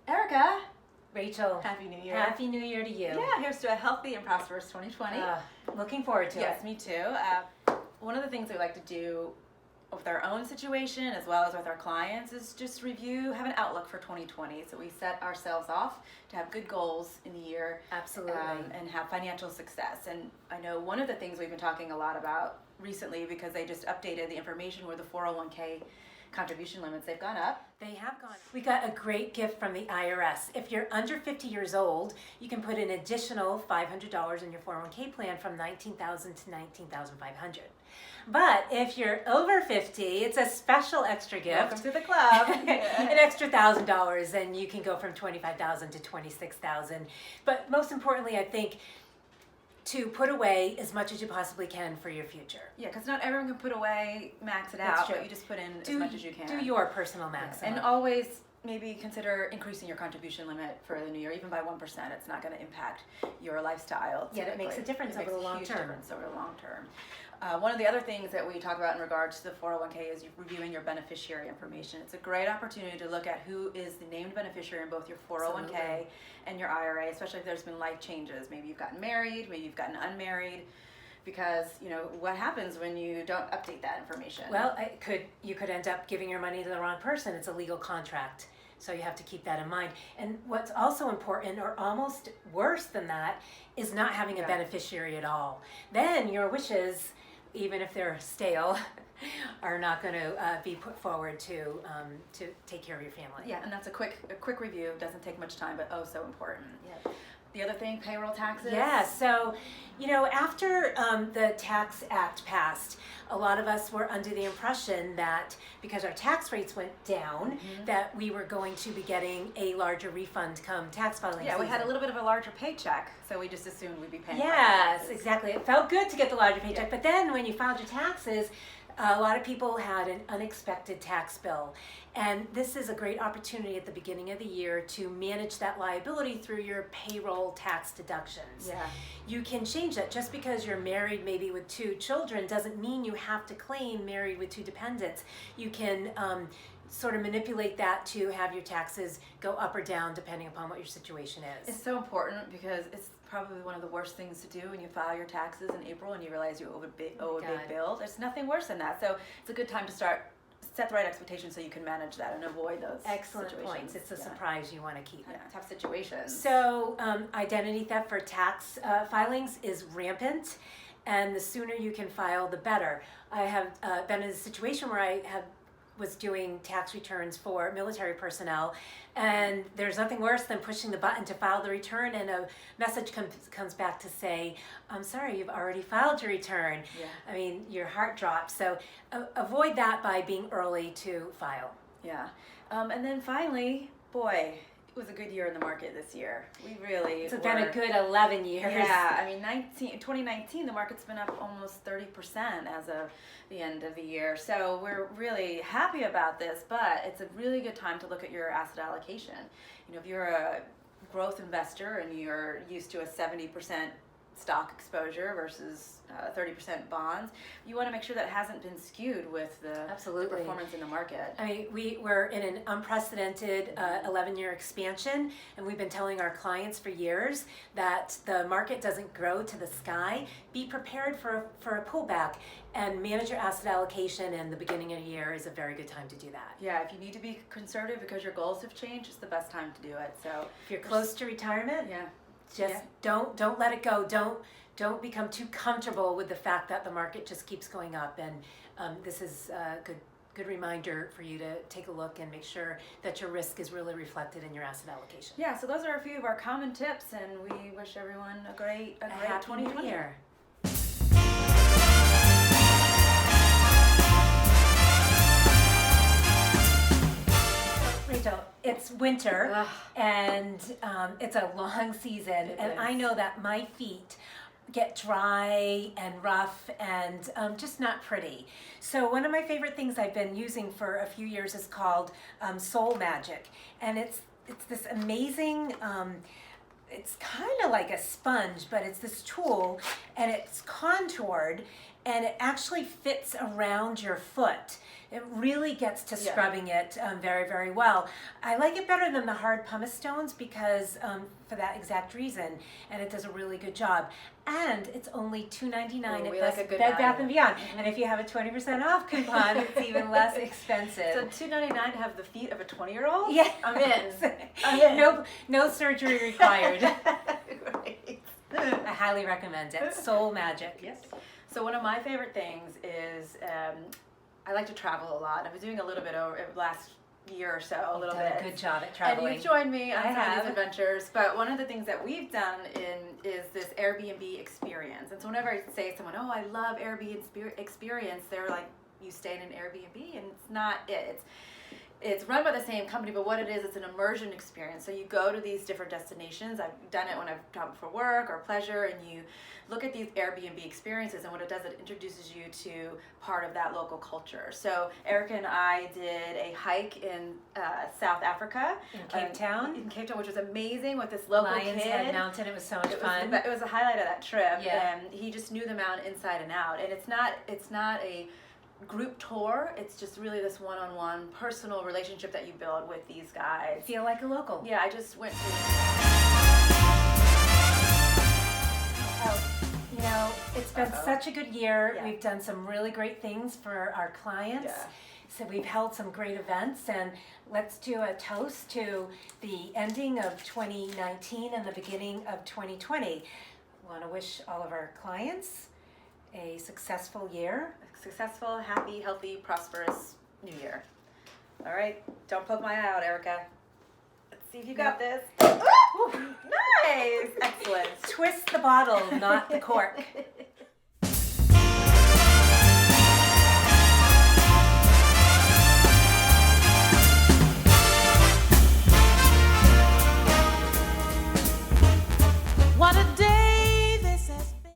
Erica, Rachel, Happy New Year. Happy New Year to you. Yeah, here's to a healthy and prosperous 2020. Looking forward to Yes, it. me too. One of the things we like to do with our own situation as well as with our clients is just review, have an outlook for 2020. So we set ourselves off to have good goals in the year. Absolutely. And have financial success. And I know one of the things we've been talking a lot about recently, because they just updated the information where the 401k contribution limits, they've gone up. They have gone. We got a great gift from the IRS. If you're under 50 years old, you can put an additional $500 in your 401k plan from $19,000 to $19,500. But if you're over 50, it's a special extra gift. Welcome to the club. An extra $1,000, and you can go from $25,000 to $26,000. But most importantly, I think to put away as much as you possibly can for your future. Yeah, because not everyone can put away, max it That's out, true. but you just put in as much as you can. Do your personal maximum. And always maybe consider increasing your contribution limit for the new year, even by 1%. It's not going to impact your lifestyle. Yet it makes a difference over the long term. It makes a huge difference over the long term. One of the other things that we talk about in regards to the 401k is reviewing your beneficiary information. It's a great opportunity to look at who is the named beneficiary in both your 401k Absolutely. and your IRA, especially if there's been life changes. Maybe you've gotten married, maybe you've gotten unmarried, because what happens when you don't update that information? Well, you could end up giving your money to the wrong person. It's a legal contract. So you have to keep that in mind. And what's also important, or almost worse than that, is not having a beneficiary at all. Then your wishes, even if they're stale, are not going to be put forward to take care of your family. Yeah, and that's a quick review. Doesn't take much time, but oh so important. Yeah. The other thing, payroll taxes. Yeah, so after the Tax Act passed, a lot of us were under the impression that because our tax rates went down, that we were going to be getting a larger refund come tax filing Yeah, we had a season. little bit of a larger paycheck, so we just assumed we'd be paying. Yes, exactly. It felt good to get the larger paycheck, but then when you filed your taxes, a lot of people had an unexpected tax bill. And this is a great opportunity at the beginning of the year to manage that liability through your payroll tax deductions. Yeah. You can change that. Just because you're married maybe with 2 children doesn't mean you have to claim married with 2 dependents. You can sort of manipulate that to have your taxes go up or down depending upon what your situation is. It's so important because it's probably one of the worst things to do when you file your taxes in April and you realize you owe a big bill. There's nothing worse than that. So it's a good time to set the right expectations so you can manage that and avoid those Excellent situations. points. It's a surprise you want to keep. Yeah, tough situations. So identity theft for tax filings is rampant, and the sooner you can file, the better. I have been in a situation where I was doing tax returns for military personnel, and there's nothing worse than pushing the button to file the return and a message comes back to say, I'm sorry, you've already filed your return. Yeah. I mean, your heart drops. So avoid that by being early to file. Yeah. And then finally, boy, it was a good year in the market this year. It's been a good 11 years. Yeah, I mean, 2019, the market's been up almost 30% as of the end of the year. So we're really happy about this, but it's a really good time to look at your asset allocation. If you're a growth investor and you're used to a 70% stock exposure versus 30% bonds, you want to make sure that hasn't been skewed with the performance in the market. I mean, we were in an unprecedented 11-year expansion, and we've been telling our clients for years that the market doesn't grow to the sky. Be prepared for a pullback and manage your asset allocation, and the beginning of the year is a very good time to do that. Yeah, if you need to be conservative because your goals have changed, it's the best time to do it. So if you're close to retirement, just don't let it go. Don't become too comfortable with the fact that the market just keeps going up. And this is a good reminder for you to take a look and make sure that your risk is really reflected in your asset allocation. Yeah, so those are a few of our common tips, and we wish everyone a great happy 2020. New Year. Rachel, it's winter Ugh. and it's a long season, It and I is. know that my feet get dry and rough and just not pretty. So one of my favorite things I've been using for a few years is called Soul Magic, and it's this amazing. It's kind of like a sponge, but it's this tool, and it's contoured, and it actually fits around your foot. It really gets to Yeah. scrubbing it very, very well. I like it better than the hard pumice stones because for that exact reason, and it does a really good job. And it's only $2.99 Ooh, at we like a good Bed Bath value. and Beyond. And if you have a 20% off coupon, it's even less expensive. So $2.99 to have the feet of a 20-year-old? Yeah, I'm in. I'm in. No surgery required. Right. I highly recommend it. Soul Magic. Yes. So one of my favorite things is I like to travel a lot. I've been doing a little bit over last year or so, a little Done bit. a good job at And traveling. you've joined me on I some of have. these adventures, but one of the things that we've done is this Airbnb experience. And so whenever I say to someone, "Oh, I love Airbnb experience," they're like, "You stay in an Airbnb," and it's not it. It's run by the same company, but what it is, it's an immersion experience. So you go to these different destinations. I've done it when I've traveled for work or pleasure, and you look at these Airbnb experiences, and what it does, it introduces you to part of that local culture. So Erica and I did a hike in South Africa. In Cape Town. In Cape Town, which was amazing with this local Lions kid. Head Mountain. It was so much fun. It was a highlight of that trip, Yeah. and he just knew the mountain inside and out. And it's not a group tour. It's just really this one-on-one personal relationship that you build with these guys. Feel like a local. Yeah, I just went to. Oh, it's been Uh-oh. such a good year. Yeah. We've done some really great things for our clients. Yeah. So we've held some great events, and let's do a toast to the ending of 2019 and the beginning of 2020. I want to wish all of our clients a successful year. Successful, happy, healthy, prosperous new year. All right, don't poke my eye out, Erica. Let's see if you got this. Ooh, nice, excellent. Twist the bottle, not the cork.